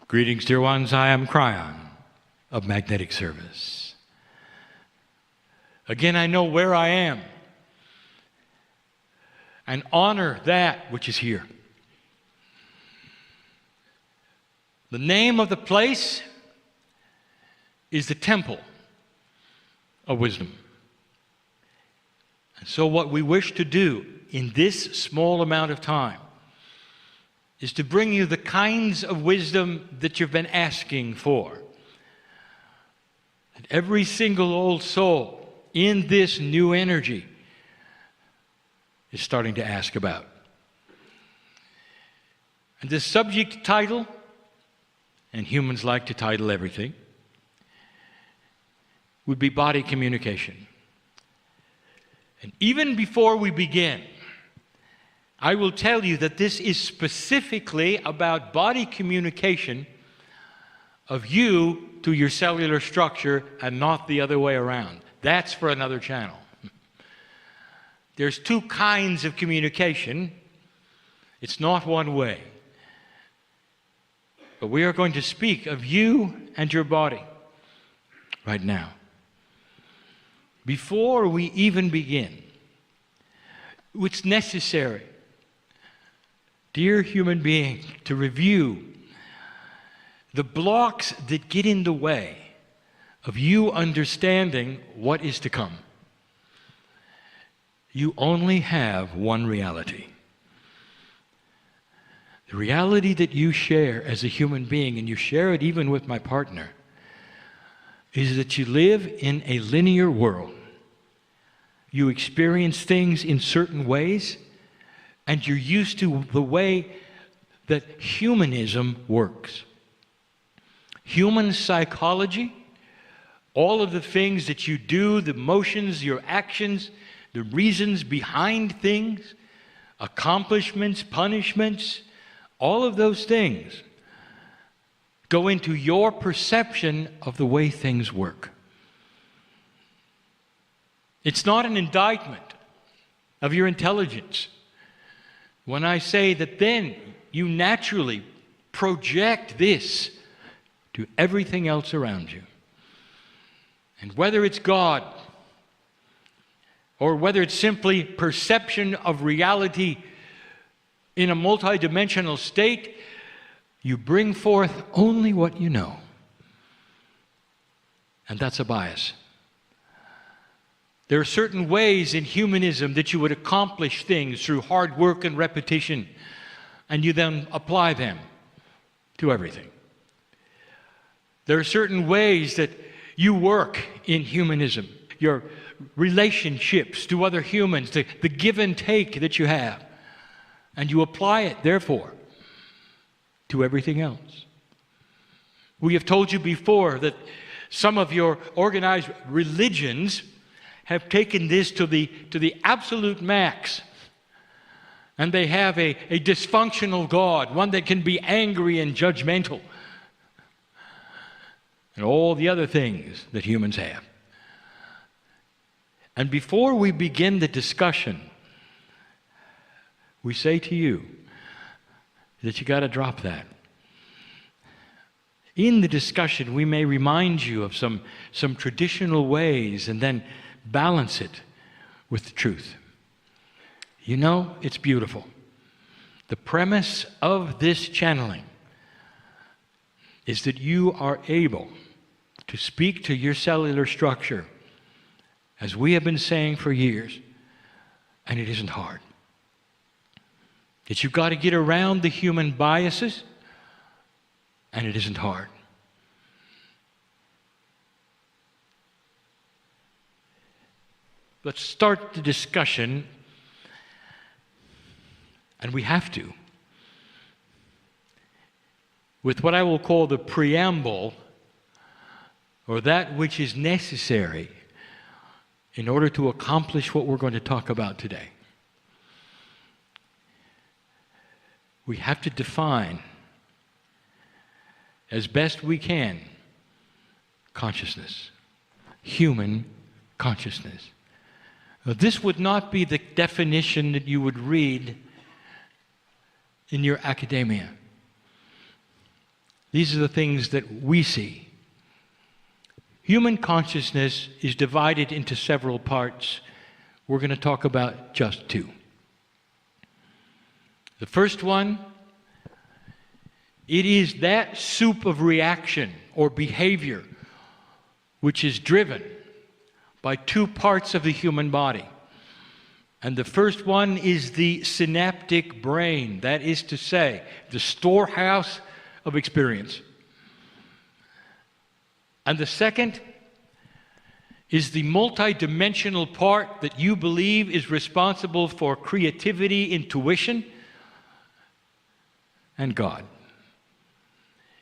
Greetings, dear ones. I am Kryon of Magnetic Service. Again, I know where I am and honor that which is here. The name of the place is the Temple of Wisdom. And so what we wish to do in this small amount of time is to bring you the kinds of wisdom that you've been asking for. That every single old soul in this new energy is starting to ask about. And the subject title, and humans like to title everything, would be body communication. And even before we begin, I will tell you that this is specifically about body communication of you to your cellular structure and not the other way around. That's for another channel. There's two kinds of communication. It's not one way. But we are going to speak of you and your body right now. Before we even begin, it's necessary, dear human being, to review the blocks that get in the way of you understanding what is to come. You only have one reality. The reality that you share as a human being, and you share it even with my partner, is that you live in a linear world. You experience things in certain ways, and you're used to the way that humanism works. Human psychology, all of the things that you do, the motions, your actions, the reasons behind things, accomplishments, punishments, all of those things go into your perception of the way things work. It's not an indictment of your intelligence when I say that then you naturally project this to everything else around you. And whether it's God or whether it's simply perception of reality in a multidimensional state, you bring forth only what you know. And that's a bias. There are certain ways in humanism that you would accomplish things through hard work and repetition, and you then apply them to everything. There are certain ways that you work in humanism, your relationships to other humans, the give and take that you have, and you apply it, therefore, to everything else. We have told you before that some of your organized religions have taken this to the absolute max. And they have a dysfunctional God, one that can be angry and judgmental, and all the other things that humans have. And before we begin the discussion, we say to you that you got to drop that. In the discussion, we may remind you of some traditional ways and then balance it with the truth. You know, it's beautiful. The premise of this channeling is that you are able to speak to your cellular structure, as we have been saying for years, and it isn't hard. That you've got to get around the human biases, and it isn't hard. Let's start the discussion, and we have to, with what I will call the preamble, or that which is necessary in order to accomplish what we're going to talk about today. We have to define, as best we can, consciousness, human consciousness. Now, this would not be the definition that you would read in your academia. These are the things that we see. Human consciousness is divided into several parts. We're going to talk about just two. The first one, it is that soup of reaction or behavior which is driven by two parts of the human body. And the first one is the synaptic brain, that is to say, the storehouse of experience. And the second is the multidimensional part that you believe is responsible for creativity, intuition, and God.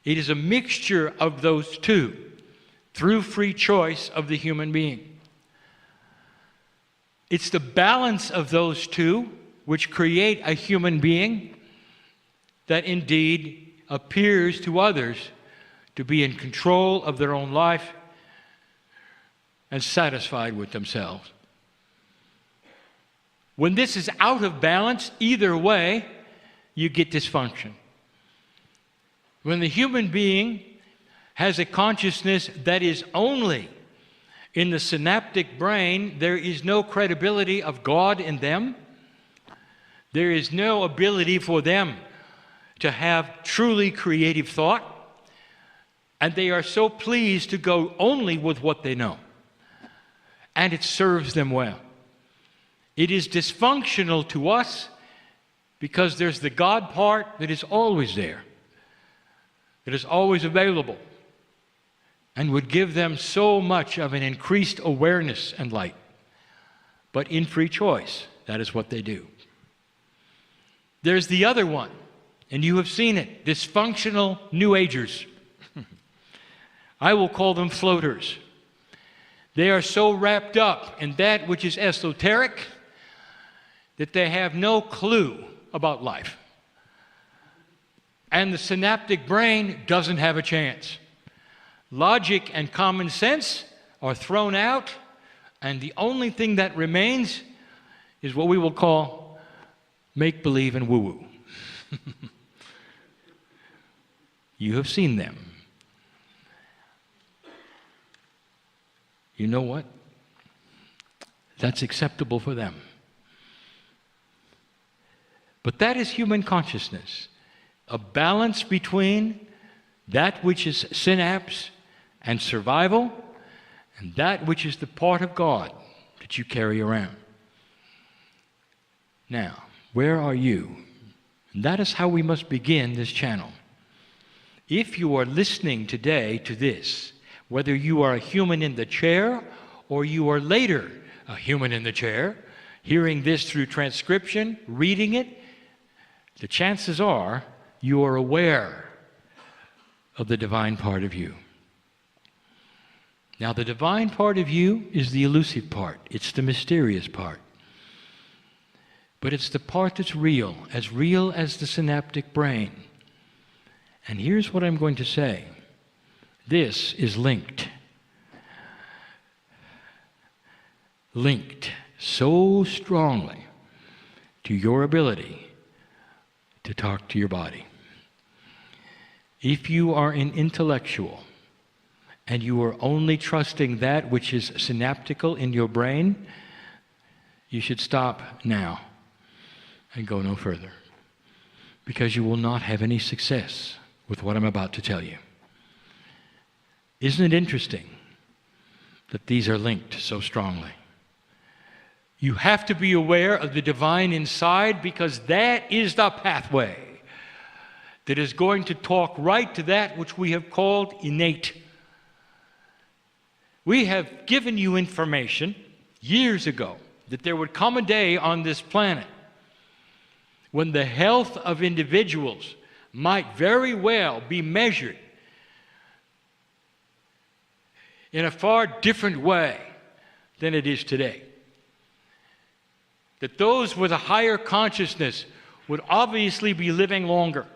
It is a mixture of those two through free choice of the human being. It's the balance of those two which create a human being that indeed appears to others to be in control of their own life and satisfied with themselves. When this is out of balance, either way, you get dysfunction. When the human being has a consciousness that is only in the synaptic brain, there is no credibility of God in them. There is no ability for them to have truly creative thought. And they are so pleased to go only with what they know. And it serves them well. It is dysfunctional to us because there's the God part that is always there, that is always available, and would give them so much of an increased awareness and light. But in free choice, that is what they do. There's the other one, and you have seen it, dysfunctional New Agers. I will call them floaters. They are so wrapped up in that which is esoteric that they have no clue about life. And the synaptic brain doesn't have a chance. Logic and common sense are thrown out, and the only thing that remains is what we will call make-believe and woo-woo. You have seen them. You know what? That's acceptable for them. But that is human consciousness, a balance between that which is synapse and survival, and that which is the part of God that you carry around. Now, where are you? And that is how we must begin this channel. If you are listening today to this, whether you are a human in the chair or you are later a human in the chair, hearing this through transcription, reading it, the chances are you are aware of the divine part of you. Now, the divine part of you is the elusive part. It's the mysterious part. But it's the part that's real as the synaptic brain. And here's what I'm going to say. This is linked so strongly to your ability to talk to your body. If you are an intellectual and you are only trusting that which is synaptical in your brain, you should stop now and go no further, because you will not have any success with what I'm about to tell you. Isn't it interesting that these are linked so strongly? You have to be aware of the divine inside, because that is the pathway that is going to talk right to that which we have called innate. We have given you information years ago that there would come a day on this planet when the health of individuals might very well be measured in a far different way than it is today. That those with a higher consciousness would obviously be living longer,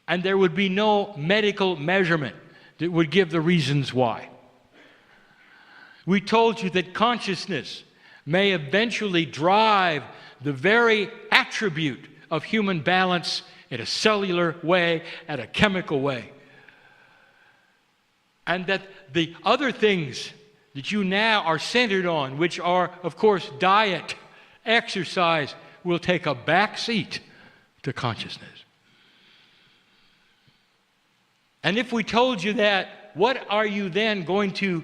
and there would be no medical measurement that would give the reasons why. We told you that consciousness may eventually drive the very attribute of human balance in a cellular way, and a chemical way. And that the other things that you now are centered on, which are, of course, diet, exercise, will take a back seat to consciousness. And if we told you that, what are you then going to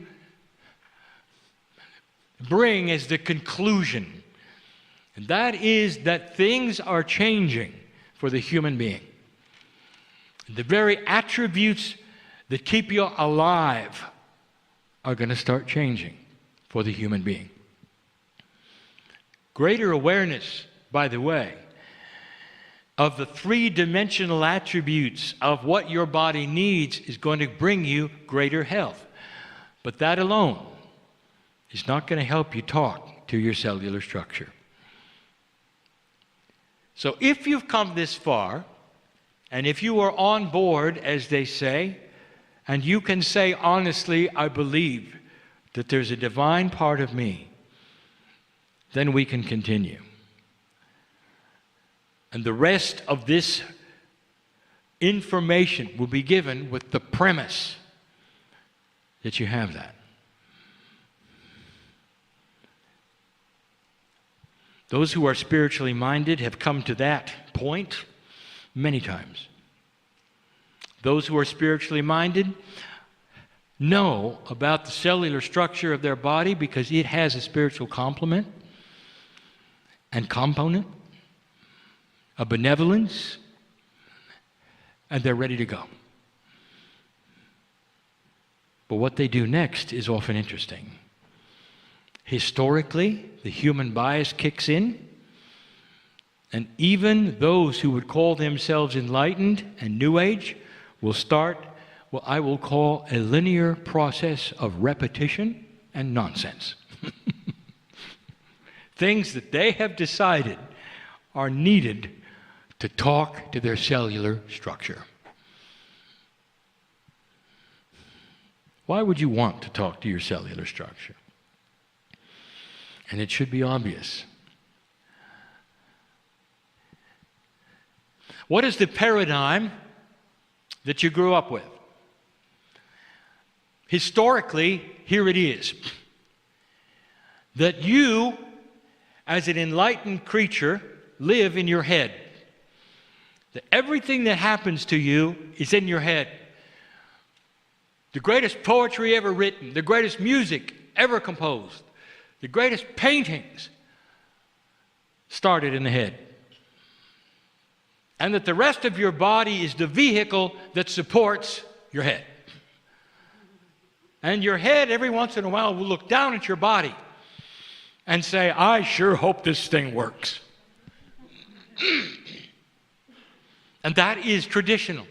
bring as the conclusion? And that is that things are changing for the human being. The very attributes that keep you alive are going to start changing for the human being. Greater awareness, by the way, of the three-dimensional attributes of what your body needs is going to bring you greater health. But that alone is not going to help you talk to your cellular structure. So if you've come this far, and if you are on board, as they say, and you can say honestly, I believe that there's a divine part of me, then we can continue. And the rest of this information will be given with the premise that you have that. Those who are spiritually minded have come to that point many times. Those who are spiritually minded know about the cellular structure of their body because it has a spiritual complement and component, a benevolence, and they're ready to go. But what they do next is often interesting. Historically, the human bias kicks in, and even those who would call themselves enlightened and New Age will start what I will call a linear process of repetition and nonsense. Things that they have decided are needed to talk to their cellular structure. Why would you want to talk to your cellular structure? And it should be obvious. What is the paradigm that you grew up with? Historically, here it is. That you, as an enlightened creature, live in your head. That everything that happens to you is in your head. The greatest poetry ever written, the greatest music ever composed, the greatest paintings started in the head. And that the rest of your body is the vehicle that supports your head. And your head, every once in a while, will look down at your body and say, I sure hope this thing works. And that is traditional.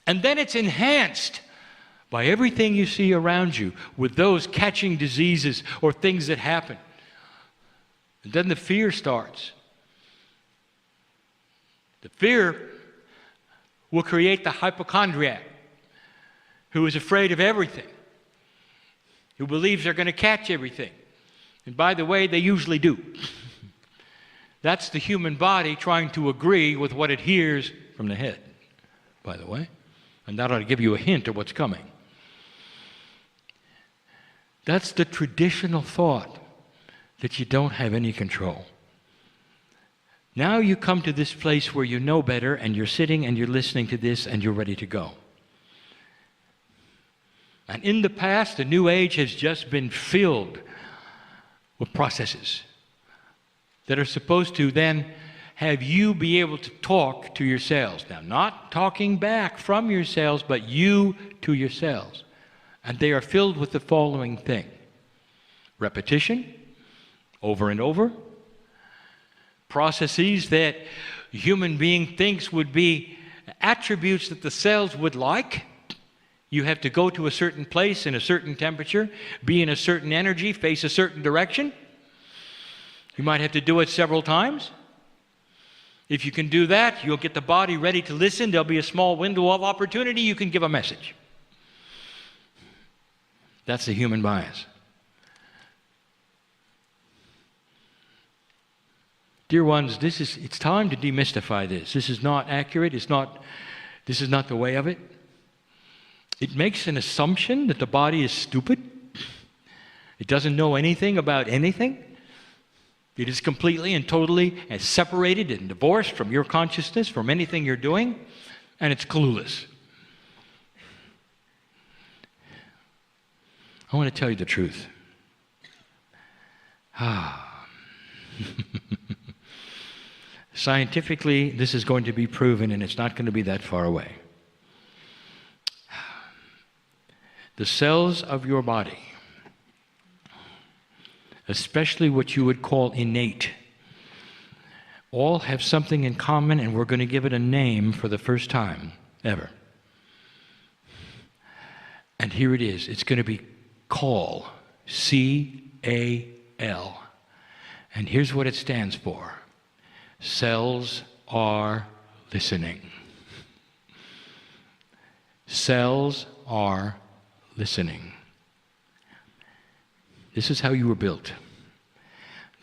And then it's enhanced by everything you see around you with those catching diseases or things that happen. And then the fear starts. The fear will create the hypochondriac who is afraid of everything, who believes they're going to catch everything. And by the way, they usually do. That's the human body trying to agree with what it hears from the head, by the way. And that ought to give you a hint of what's coming. That's the traditional thought that you don't have any control. Now you come to this place where you know better and you're sitting and you're listening to this and you're ready to go. And in the past, the New Age has just been filled with processes that are supposed to then have you be able to talk to your cells. Now, not talking back from your cells, but you to your cells. And they are filled with the following thing: repetition, over and over, processes that a human being thinks would be attributes that the cells would like. You have to go to a certain place in a certain temperature, be in a certain energy, face a certain direction. You might have to do it several times. If you can do that, you'll get the body ready to listen. There'll be a small window of opportunity. You can give a message. That's the human bias. Dear ones, it's time to demystify this. This is not accurate. This is not the way of it. It makes an assumption that the body is stupid. It doesn't know anything about anything. It is completely and totally separated and divorced from your consciousness, from anything you're doing, and it's clueless. I want to tell you the truth. Scientifically, this is going to be proven, and it's not going to be that far away. The cells of your body, especially what you would call innate, all have something in common, and we're going to give it a name for the first time ever. And here it is. It's going to be CAL, C-A-L. And here's what it stands for. Cells are listening. Cells are listening. This is how you were built.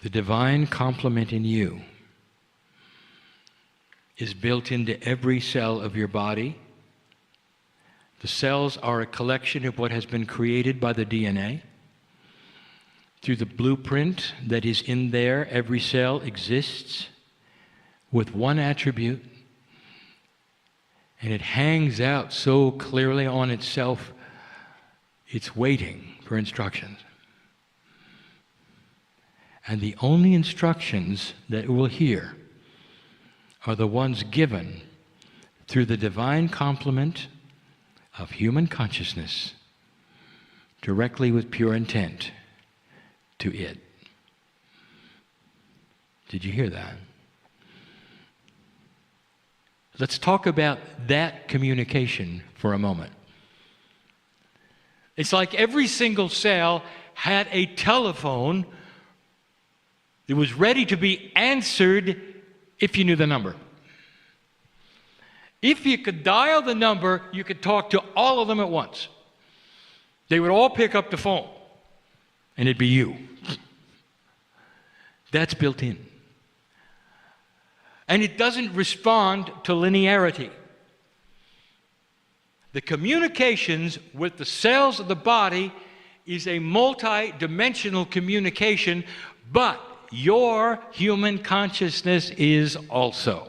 The divine complement in you is built into every cell of your body. The cells are a collection of what has been created by the DNA. Through the blueprint that is in there, every cell exists with one attribute, and it hangs out so clearly on itself, it's waiting for instructions. And the only instructions that it will hear are the ones given through the divine complement of human consciousness, directly with pure intent to it. Did you hear that? Let's talk about that communication for a moment. It's like every single cell had a telephone that was ready to be answered if you knew the number. If you could dial the number, you could talk to all of them at once. They would all pick up the phone, and it'd be you. That's built in. And it doesn't respond to linearity. The communications with the cells of the body is a multi-dimensional communication, but your human consciousness is also.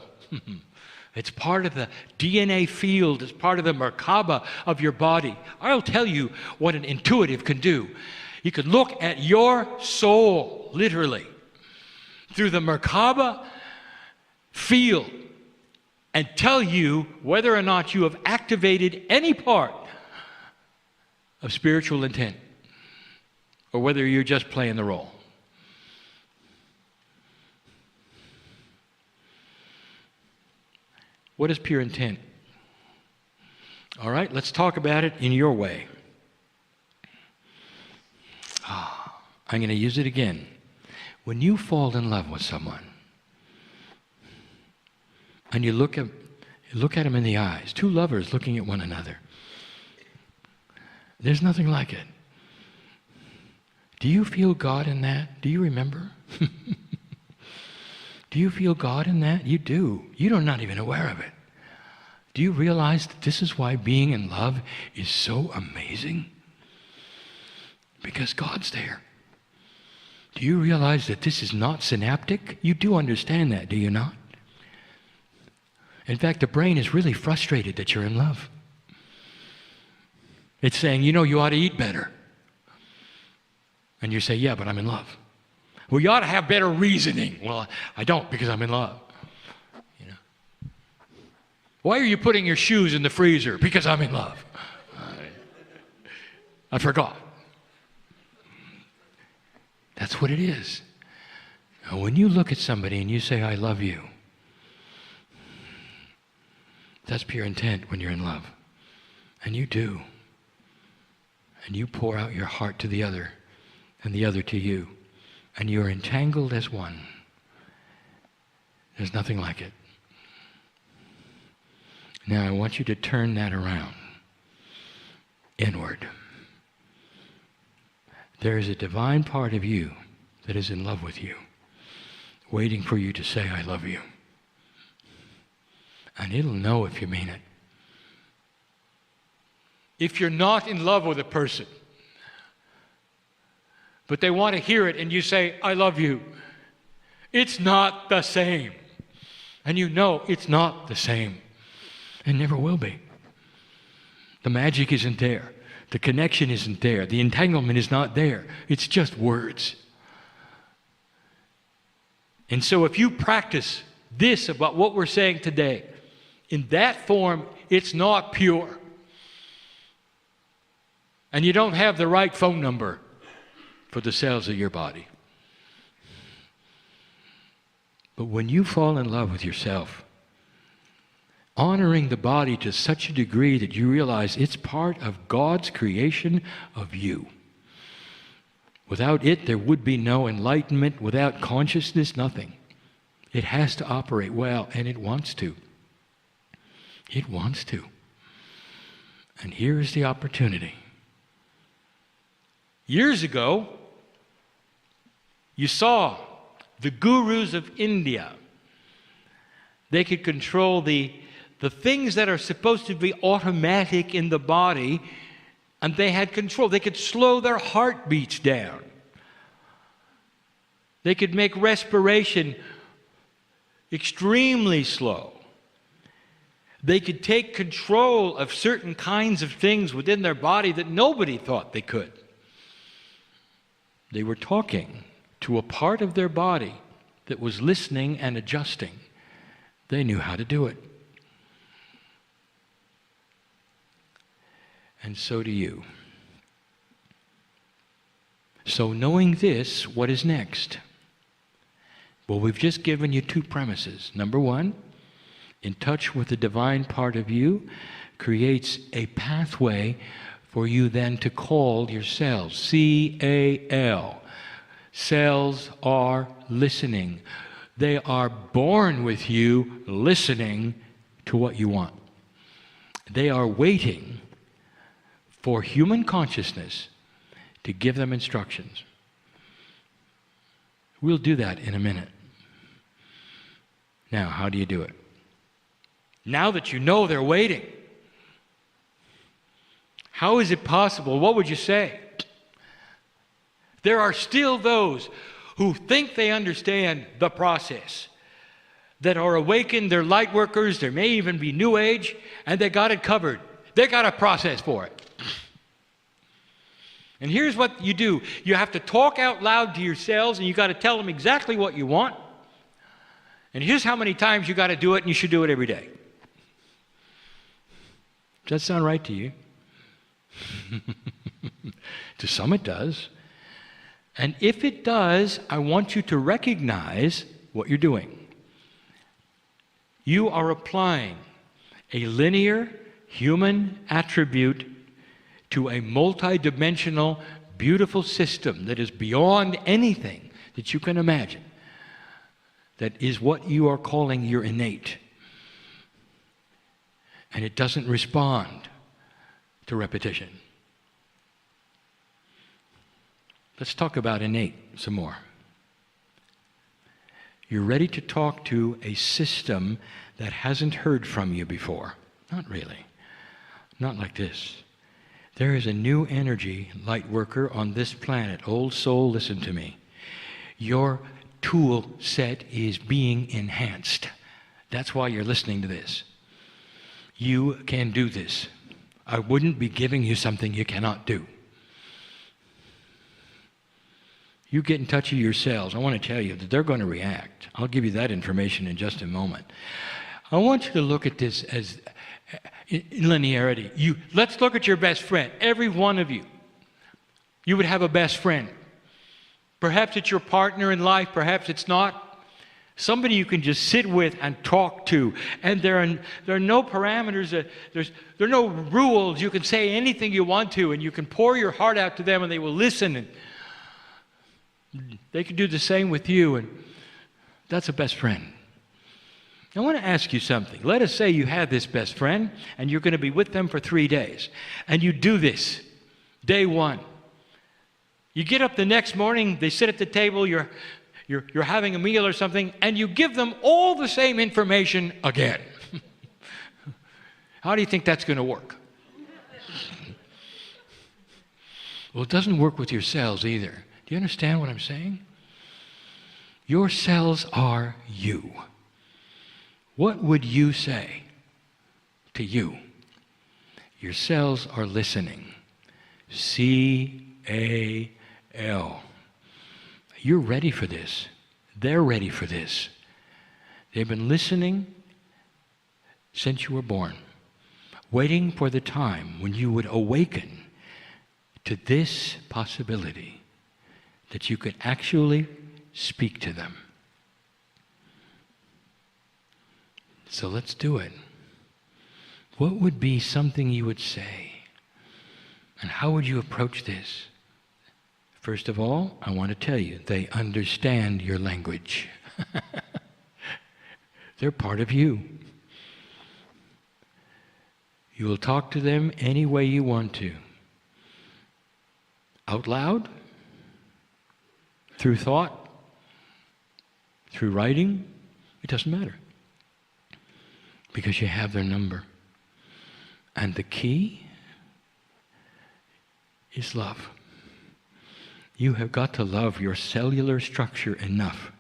It's part of the DNA field. It's part of the Merkaba of your body. I'll tell you what an intuitive can do. You can look at your soul, literally, through the Merkaba field and tell you whether or not you have activated any part of spiritual intent or whether you're just playing the role. What is pure intent? All right, let's talk about it in your way. I'm going to use it again. When you fall in love with someone and you look at them in the eyes, two lovers looking at one another, there's nothing like it. Do you feel God in that? Do you remember? Do you feel God in that? You do. You're not even aware of it. Do you realize that this is why being in love is so amazing? Because God's there. Do you realize that this is not synaptic? You do understand that, do you not? In fact, the brain is really frustrated that you're in love. It's saying, you ought to eat better. And you say, yeah, but I'm in love. Well, you ought to have better reasoning. Well, I don't because I'm in love. Why are you putting your shoes in the freezer? Because I'm in love. I forgot. That's what it is. Now, when you look at somebody and you say, I love you, that's pure intent when you're in love. And you do. And you pour out your heart to the other and the other to you. And you're entangled as one. There's nothing like it. Now I want you to turn that around, inward. There is a divine part of you that is in love with you, waiting for you to say, I love you. And it'll know if you mean it. if you're not in love with a person, but they want to hear it and you say, I love you. It's not the same. And you know it's not the same. It never will be. The magic isn't there. The connection isn't there. The entanglement is not there. It's just words. And so if you practice this about what we're saying today, in that form, it's not pure. And you don't have the right phone number for the cells of your body. But when you fall in love with yourself, honoring the body to such a degree that you realize it's part of God's creation of you. Without it, there would be no enlightenment. Without consciousness, nothing. It has to operate well, and it wants to. It wants to. And here is the opportunity. Years ago, you saw the gurus of India. They could control the things that are supposed to be automatic in the body, and they had control. They could slow their heartbeats down. They could make respiration extremely slow. They could take control of certain kinds of things within their body that nobody thought they could. They were talking to a part of their body that was listening and adjusting. They knew how to do it. And so do you. So knowing this, what is next? Well, we've just given you two premises. Number one, in touch with the divine part of you creates a pathway for you then to call your cells. C-A-L. Cells are listening. They are born with you listening to what you want. They are waiting for human consciousness to give them instructions. We'll do that in a minute. Now, how do you do it? Now that you know they're waiting, how is it possible? What would you say? There are still those who think they understand the process, that are awakened, they're light workers, there may even be New Age, and they got it covered. They got a process for it. And here's what you do. You have to talk out loud to your cells, and you got to tell them exactly what you want. And here's how many times you got to do it, and you should do it every day. Does that sound right to you? To some it does. And if it does, I want you to recognize what you're doing. You are applying a linear human attribute to a multidimensional, beautiful system that is beyond anything that you can imagine. That is what you are calling your innate. And it doesn't respond to repetition. Let's talk about innate some more. You're ready to talk to a system that hasn't heard from you before. Not really. Not like this. There is a new energy, light worker, on this planet. Old soul, listen to me. Your tool set is being enhanced. That's why you're listening to this. You can do this. I wouldn't be giving you something you cannot do. You get in touch with your cells. I want to tell you that they're going to react. I'll give you that information in just a moment. I want you to look at this as in linearity. Let's look at your best friend. Every one of you. You would have a best friend. Perhaps it's your partner in life. Perhaps it's not. Somebody you can just sit with and talk to. And there are no parameters. There are no rules. You can say anything you want to, and you can pour your heart out to them, and they will listen. And they can do the same with you, and that's a best friend. I want to ask you something. Let us say you have this best friend, and you're going to be with them for 3 days. And you do this, day one. You get up the next morning, they sit at the table, you're having a meal or something, and you give them all the same information again. How do you think that's going to work? Well, it doesn't work with your cells either. Do you understand what I'm saying? Your cells are you. What would you say to you? Your cells are listening. C-A-L. You're ready for this. They're ready for this. They've been listening since you were born, waiting for the time when you would awaken to this possibility that you could actually speak to them. So let's do it. What would be something you would say? And how would you approach this? First of all, I want to tell you, they understand your language. They're part of you. You will talk to them any way you want to. Out loud, through thought, through writing, it doesn't matter. Because you have their number. And the key is love. You have got to love your cellular structure enough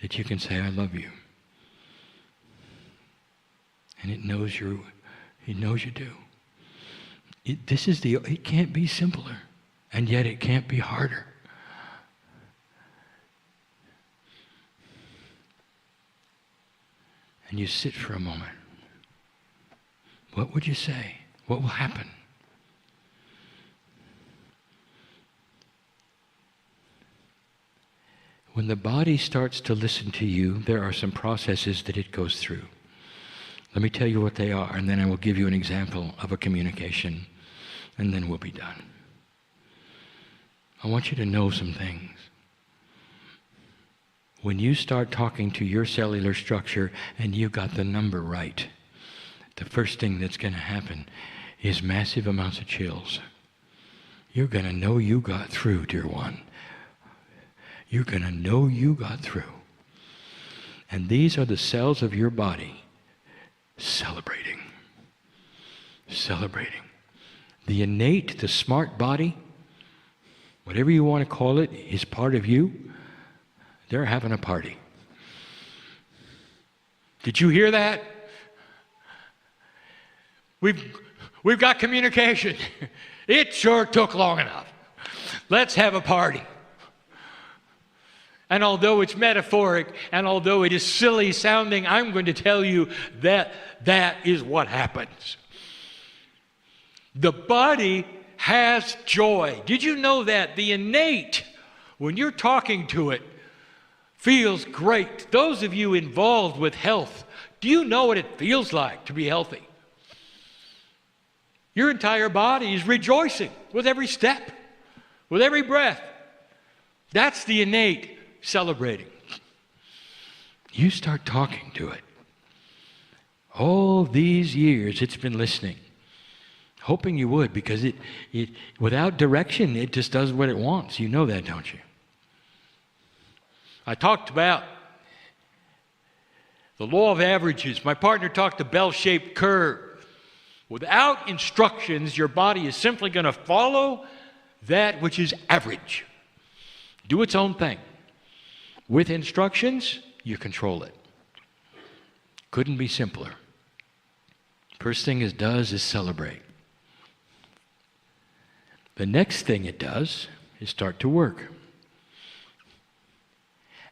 that you can say, I love you. And it knows you do. It can't be simpler, and yet it can't be harder. And you sit for a moment. What would you say? What will happen? When the body starts to listen to you, there are some processes that it goes through. Let me tell you what they are, and then I will give you an example of a communication, and then we'll be done. I want you to know some things. When you start talking to your cellular structure and you got the number right, the first thing that's going to happen is massive amounts of chills. You're going to know you got through, dear one. You're going to know you got through. And these are the cells of your body celebrating. Celebrating. The innate, the smart body, whatever you want to call it, is part of you. They're having a party. Did you hear that? We've got communication. It sure took long enough. Let's have a party. And although it's metaphoric, and although it is silly sounding, I'm going to tell you that that is what happens. The body has joy. Did you know that? The innate, when you're talking to it, feels great. Those of you involved with health, do you know what it feels like to be healthy? Your entire body is rejoicing with every step, with every breath. That's the innate celebrating. You start talking to it. All these years it's been listening, hoping you would, because it without direction, it just does what it wants. You know that, don't you? I talked about the law of averages. My partner talked the bell-shaped curve. Without instructions, your body is simply going to follow that which is average. Do its own thing. With instructions, you control it. Couldn't be simpler. First thing it does is celebrate. The next thing it does is start to work.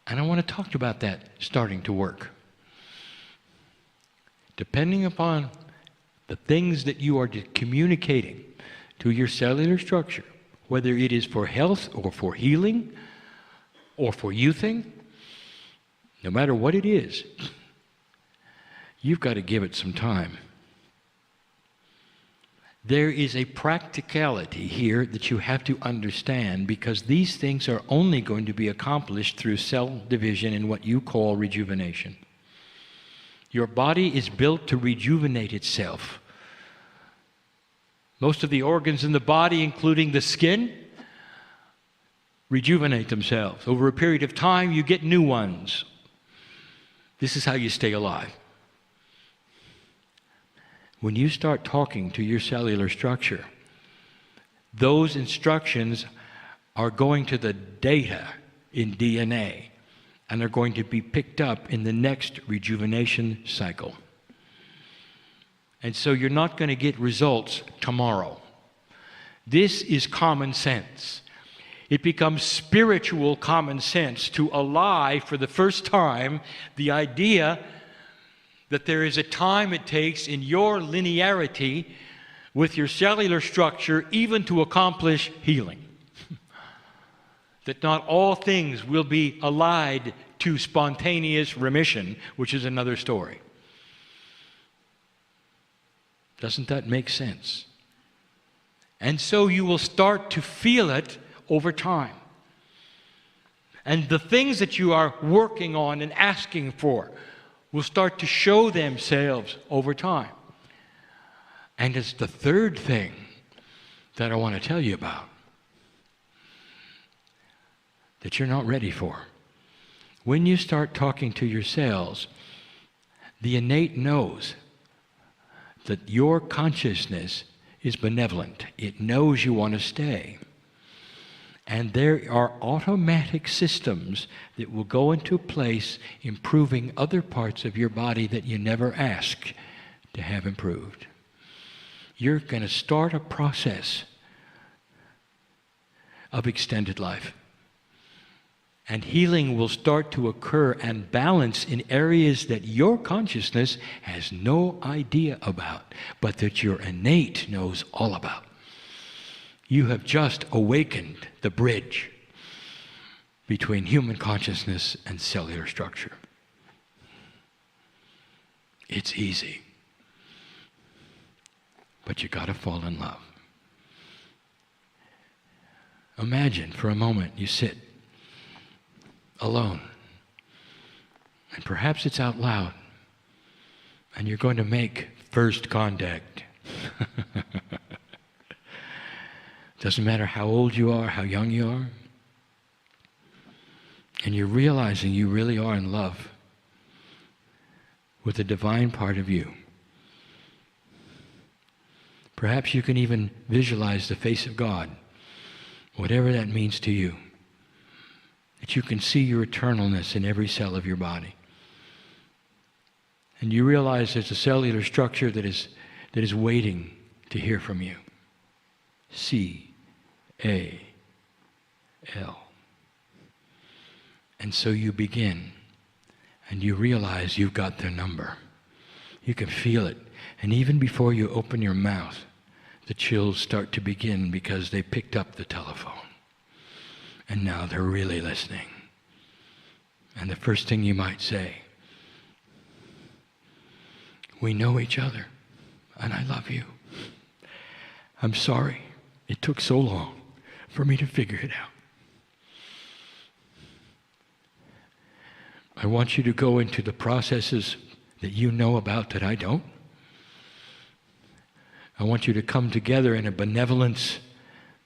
And I want to talk about that starting to work. Depending upon the things that you are communicating to your cellular structure, whether it is for health or for healing or for youthing, no matter what it is, you've got to give it some time. There is a practicality here that you have to understand, because these things are only going to be accomplished through cell division and what you call rejuvenation. Your body is built to rejuvenate itself. Most of the organs in the body, including the skin, rejuvenate themselves. Over a period of time, you get new ones. This is how you stay alive. When you start talking to your cellular structure, those instructions are going to the data in DNA, and they're going to be picked up in the next rejuvenation cycle. And so you're not going to get results tomorrow. This is common sense. It becomes spiritual common sense to ally for the first time the idea that there is a time it takes in your linearity with your cellular structure even to accomplish healing. That not all things will be allied to spontaneous remission, which is another story. Doesn't that make sense? And so you will start to feel it over time. And the things that you are working on and asking for will start to show themselves over time. And it's the third thing that I want to tell you about that you're not ready for. When you start talking to your cells, the innate knows that your consciousness is benevolent. It knows you want to stay. And there are automatic systems that will go into place improving other parts of your body that you never asked to have improved. You're going to start a process of extended life. And healing will start to occur and balance in areas that your consciousness has no idea about, but that your innate knows all about. You have just awakened the bridge between human consciousness and cellular structure. It's easy, but you got to fall in love. Imagine for a moment you sit alone, and perhaps it's out loud, and you're going to make first contact. Doesn't matter how old you are, how young you are, and you're realizing you really are in love with the divine part of you. Perhaps you can even visualize the face of God, whatever that means to you. That you can see your eternalness in every cell of your body. And you realize there's a cellular structure that is waiting to hear from you. C-A-L. And so you begin, and you realize you've got their number. You can feel it. And even before you open your mouth, the chills start to begin because they picked up the telephone. And now they're really listening. And the first thing you might say, we know each other, and I love you. I'm sorry it took so long for me to figure it out. I want you to go into the processes that you know about that I don't. I want you to come together in a benevolence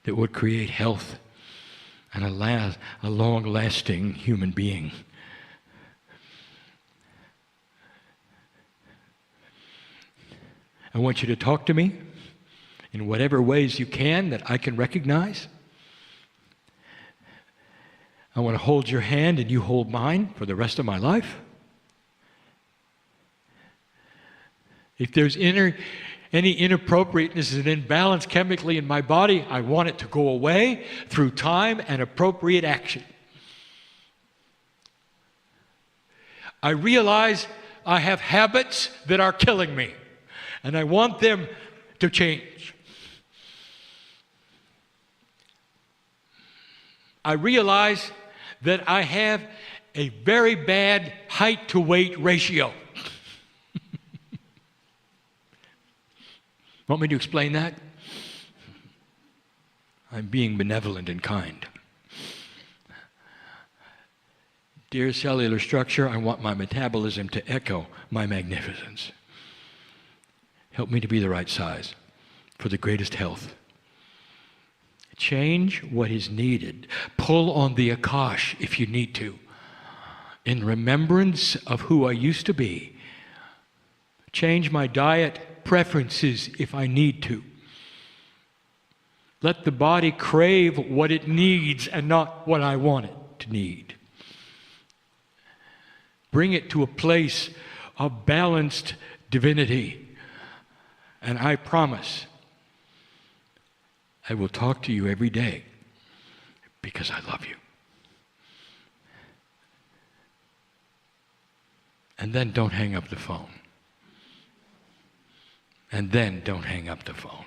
that would create health and a long-lasting human being. I want you to talk to me in whatever ways you can that I can recognize. I want to hold your hand and you hold mine for the rest of my life. If there's any inappropriateness and imbalance chemically in my body, I want it to go away through time and appropriate action. I realize I have habits that are killing me, and I want them to change. I realize that I have a very bad height to weight ratio. Want me to explain that? I'm being benevolent and kind. Dear cellular structure, I want my metabolism to echo my magnificence. Help me to be the right size for the greatest health. Change what is needed. Pull on the Akash if you need to. In remembrance of who I used to be. Change my diet preferences if I need to. Let the body crave what it needs and not what I want it to need. Bring it to a place of balanced divinity. And I promise I will talk to you every day because I love you. And then don't hang up the phone. And then don't hang up the phone.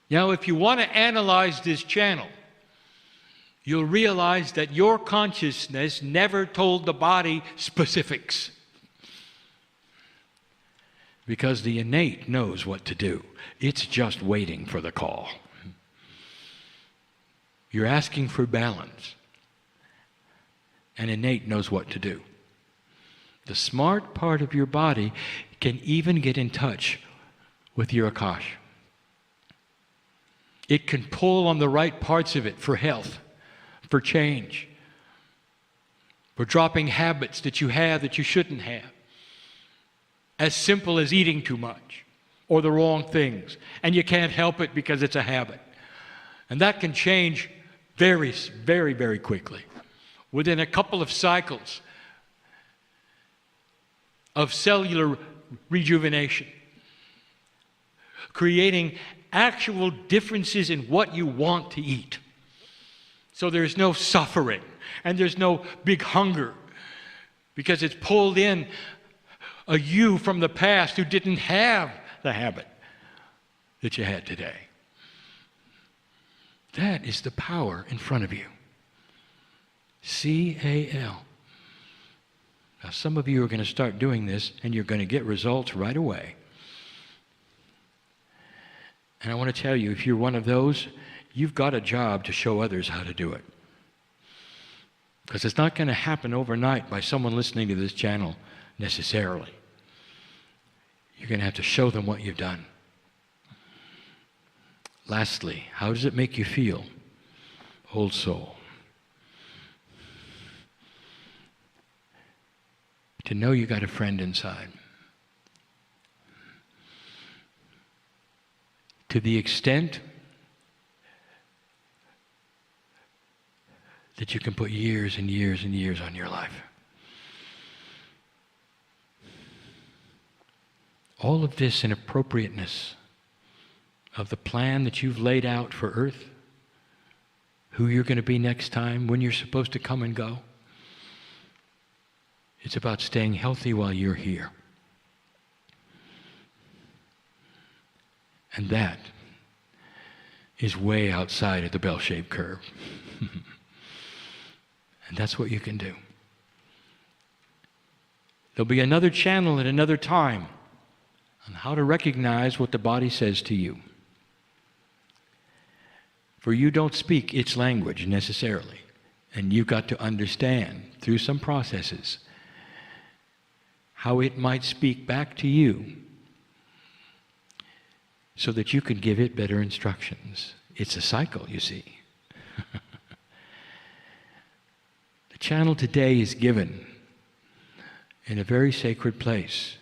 Now, if you want to analyze this channel, you'll realize that your consciousness never told the body specifics. Because the innate knows what to do. It's just waiting for the call. You're asking for balance. And innate knows what to do. The smart part of your body can even get in touch with your Akash. It can pull on the right parts of it for health, for change, for dropping habits that you have that you shouldn't have. As simple as eating too much or the wrong things. And you can't help it because it's a habit. And that can change very, very, very quickly. Within a couple of cycles of cellular rejuvenation, creating actual differences in what you want to eat. So there's no suffering and there's no big hunger because it's pulled in a you from the past who didn't have the habit that you had today. That is the power in front of you. CAL. Now, some of you are going to start doing this, and you're going to get results right away. And I want to tell you, if you're one of those, you've got a job to show others how to do it. Because it's not going to happen overnight by someone listening to this channel necessarily. You're going to have to show them what you've done. Lastly, how does it make you feel, old soul? To know you got a friend inside. To the extent that you can put years and years and years on your life. All of this in appropriateness of the plan that you've laid out for Earth, who you're going to be next time, when you're supposed to come and go. It's about staying healthy while you're here. And that is way outside of the bell-shaped curve. And that's what you can do. There'll be another channel at another time on how to recognize what the body says to you. For you don't speak its language necessarily, and you've got to understand through some processes how it might speak back to you so that you can give it better instructions. It's a cycle, you see. The channel today is given in a very sacred place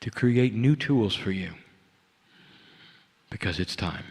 to create new tools for you because it's time.